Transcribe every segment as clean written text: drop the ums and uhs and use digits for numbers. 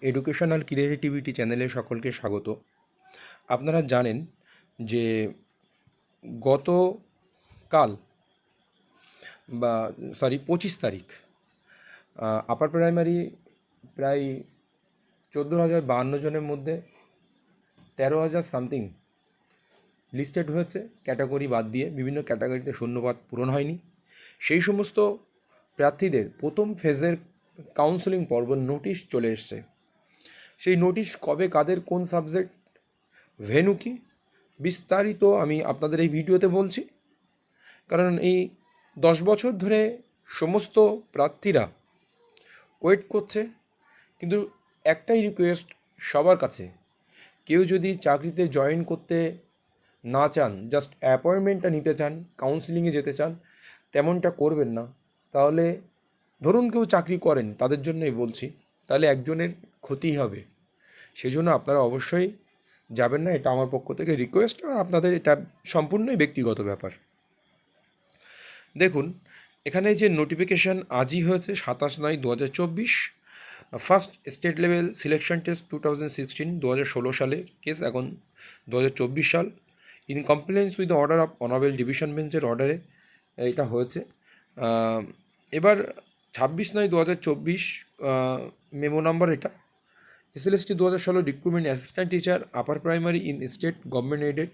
Educational creativity চ্যানেলে সকলকে স্বাগত। আপনারা জানেন যে গতকাল 25 তারিখ আপার প্রাইমারি প্রায় 14,052 জনের মধ্যে 13,000 সামথিং লিস্টেড হয়েছে ক্যাটাগরি বাদ দিয়ে। বিভিন্ন ক্যাটাগরিতে শূন্যপদ পূরণ হয়নি। সেই সমস্ত প্রার্থীদের প্রথম ফেজের কাউন্সেলিং পর্ব নোটিশ চলে এসছে। সেই নোটিশ কবে, কাদের, কোন সাবজেক্ট, ভেন্যু কি, বিস্তারিত আমি আপনাদের এই ভিডিওতে বলছি। কারণ এই 10 বছর ধরে সমস্ত প্রার্থীরা ওয়েট করছে, কিন্তু একটাই রিকোয়েস্ট সবার কাছে, কেউ যদি চাকরিতে জয়েন করতে না চান, জাস্ট অ্যাপয়েন্টমেন্টটা নিতে চান, কাউন্সিলিংয়ে যেতে চান, তেমনটা করবেন না। তাহলে ধরুন কেউ চাকরি করেন, তাদের জন্যই বলছি, তাহলে একজনের ক্ষতি হবে। সেই জন্য আপনারা অবশ্যই যাবেন না, এটা আমার পক্ষ থেকে রিকোয়েস্ট। আর আপনাদের এটা সম্পূর্ণই ব্যক্তিগত ব্যাপার। দেখুন, এখানে যে নোটিফিকেশান আজই হয়েছে 27/9/2024, first state level selection test 2016, 2016 সালে কেস, এখন 2024 সাল। In compliance with the order of honourable division বেঞ্চের অর্ডারে এটা হয়েছে। এবার 26/9/2024 মেমো নাম্বার এটা। SLST 2016 recruitment assistant teacher upper primary in state government aided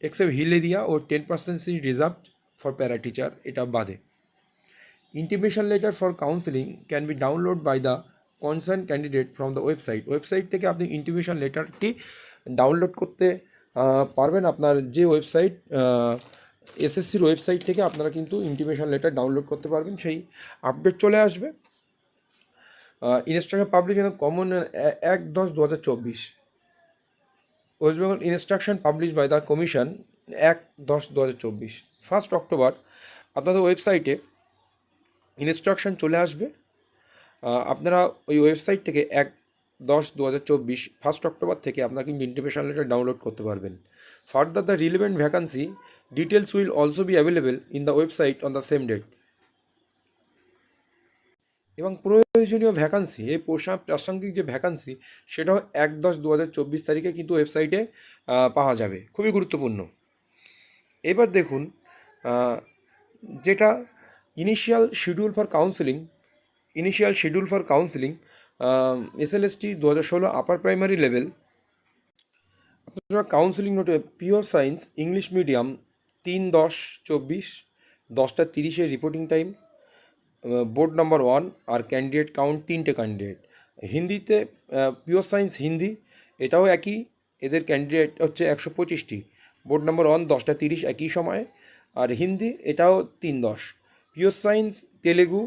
except hill area ও 10% seat reserved for para teacher, এটা বাদে। Intimation letter for counselling can be download by the concern candidate from the website থেকে আপনি intimation লেটারটি download করতে পারবেন। আপনার যে website, এসএসসির ওয়েবসাইট থেকে আপনারা কিন্তু ইন্টিমেশন লেটার ডাউনলোড করতে পারবেন। সেই আপডেট চলে আসবে। Instruction publish common 1/10/2024, West Bengal instruction publish by the commission 1/10/2024। 1 October আপনাদের ওয়েবসাইটে ইনস্ট্রাকশন চলে আসবে। আপনারা ওই ওয়েবসাইট থেকে 1/10/2024 1 অক্টোবর থেকে আপনারা কিন্তু ইন্টিমেশন লেটার ডাউনলোড করতে পারবেন। Further the relevant vacancy details will also be available in the website on the same date. এবং প্রয়োজনীয় ভ্যাকান্সি, এই প্রাসঙ্গিক যে ভ্যাকান্সি, সেটাও 1/10/2024 তারিখে কিন্তু ওয়েবসাইটে পাওয়া যাবে। খুবই গুরুত্বপূর্ণ। এবার দেখুন, যেটা initial schedule for counselling SLST 2016 upper primary level. আপনারা কাউন্সেলিং নোটে pure science English medium 3/10/24, 10:30 reporting time, board number 1, আর ক্যান্ডিডেট কাউন্ট 3টে ক্যান্ডিডেট। হিন্দিতে পিওর সায়েন্স হিন্দি, এটাও একই, এদের ক্যান্ডিডেট হচ্ছে 125টি, বোর্ড নাম্বার 1 10:30 একই সময়ে, আর হিন্দি এটাও 3/10। পিওর সায়েন্স তেলেগু,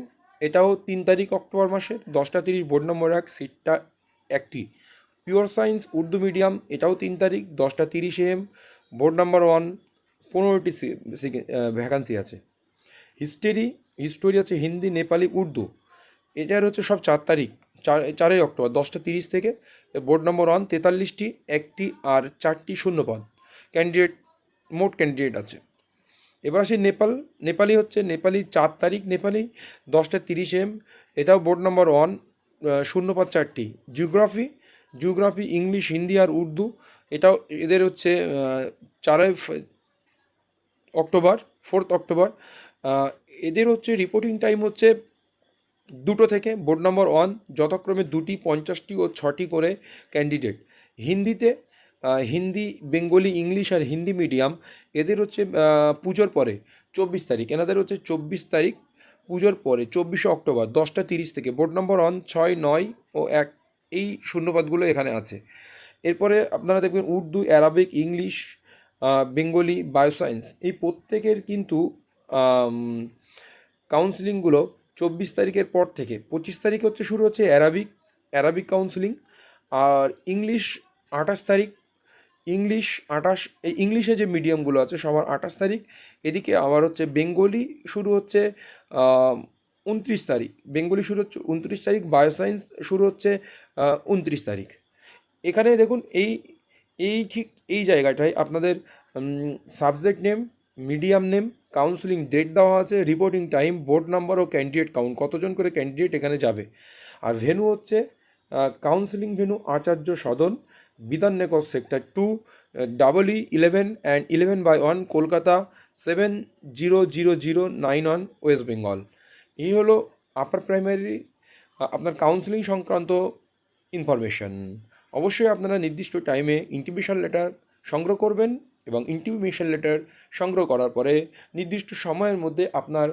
এটাও 3 তারিখ অক্টোবর মাসে 10:30, বোর্ড নম্বর 1, সিটটা একটি। পিওর সায়েন্স উর্দু মিডিয়াম, এটাও 3 তারিখ 10:30 AM, বোর্ড নাম্বার 1, 15টি ভ্যাকান্সি আছে। হিস্টোরি হচ্ছে হিন্দি, নেপালি, উর্দু, এটার হচ্ছে সব 4 তারিখ, 4 অক্টোবর 10:30 থেকে, বোর্ড নম্বর 1 43টি, একটি আর 4টি শূন্যপদ, মোট ক্যান্ডিডেট আছে। এবার আসি নেপালি হচ্ছে নেপালি 4 তারিখ, নেপালি 10:30 AM, এটাও বোর্ড নম্বর 1, শূন্যপদ 4টি। জিওগ্রাফি ইংলিশ, হিন্দি আর উর্দু, এটাও এদের হচ্ছে 4 অক্টোবর। এদের হচ্ছে রিপোর্টিং টাইম হচ্ছে 2টো থেকে, বোর্ড নম্বর 1, যথাক্রমে 2টি, 50টি ও 6টি করে ক্যান্ডিডেট। হিন্দিতে হিন্দি, বেঙ্গলি, ইংলিশ আর হিন্দি মিডিয়াম, এদের হচ্ছে পুজোর পরে 24 তারিখ, এনাদের হচ্ছে 24 তারিখ পুজোর পরে 24 অক্টোবর 10:30 থেকে, বোর্ড নম্বর 1, 6, 9 ও 1, এই শূন্যপদগুলো এখানে আছে। এরপরে আপনারা দেখবেন Urdu, Arabic, English, Bengali, bioscience, এই প্রত্যেকের কিন্তু কাউন্সিলিংগুলো 24 তারিখের পর থেকে 25 তারিখ হচ্ছে শুরু হচ্ছে অ্যারাবিক কাউন্সিলিং, আর ইংলিশ 28 তারিখ, এই ইংলিশে যে মিডিয়ামগুলো আছে সবার 28 তারিখ। এদিকে আবার হচ্ছে বেঙ্গলি শুরু হচ্ছে 29 তারিখ, 29 তারিখ, বায়োসায়েন্স শুরু হচ্ছে 29 তারিখ। এখানে দেখুন ঠিক এই জায়গাটায় আপনাদের subject name, medium name, counselling date দেওয়া আছে, রিপোর্টিং টাইম, বোর্ড নাম্বার ও ক্যান্ডিডেট কাউন্ট, কতজন করে ক্যান্ডিডেট এখানে যাবে, আর ভেন্যু হচ্ছে counselling venue Acharya Sadan, Bidhannagar sector 2, EE 11 and 11/1, Kolkata 700091, West Bengal. এই হলো আপার প্রাইমারি আপনার কাউন্সিলিং সংক্রান্ত ইনফরমেশন। অবশ্যই আপনারা নির্দিষ্ট টাইমে ইন্টিমেশন লেটার সংগ্রহ করবেন এবং ইন্টিমেশন লেটার সংগ্রহ করার পরে নির্দিষ্ট সময়ের মধ্যে আপনার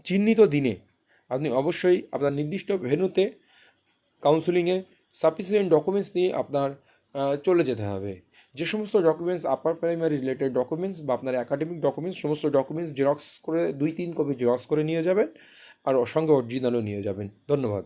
চিহ্নিত দিনে আপনি অবশ্যই আপনার নির্দিষ্ট ভেন্যুতে কাউন্সিলিংয়ে সাফিসিয়েন্ট ডকুমেন্টস নিয়ে আপনার চলে যেতে হবে। যে সমস্ত documents upper primary related documents বা আপনার একাডেমিক ডকুমেন্টস, সমস্ত ডকুমেন্টস জেরক্স করে 2-3 কপি জেরক্স করে নিয়ে যাবেন, আর সঙ্গে অরিজিনালও নিয়ে যাবেন। ধন্যবাদ।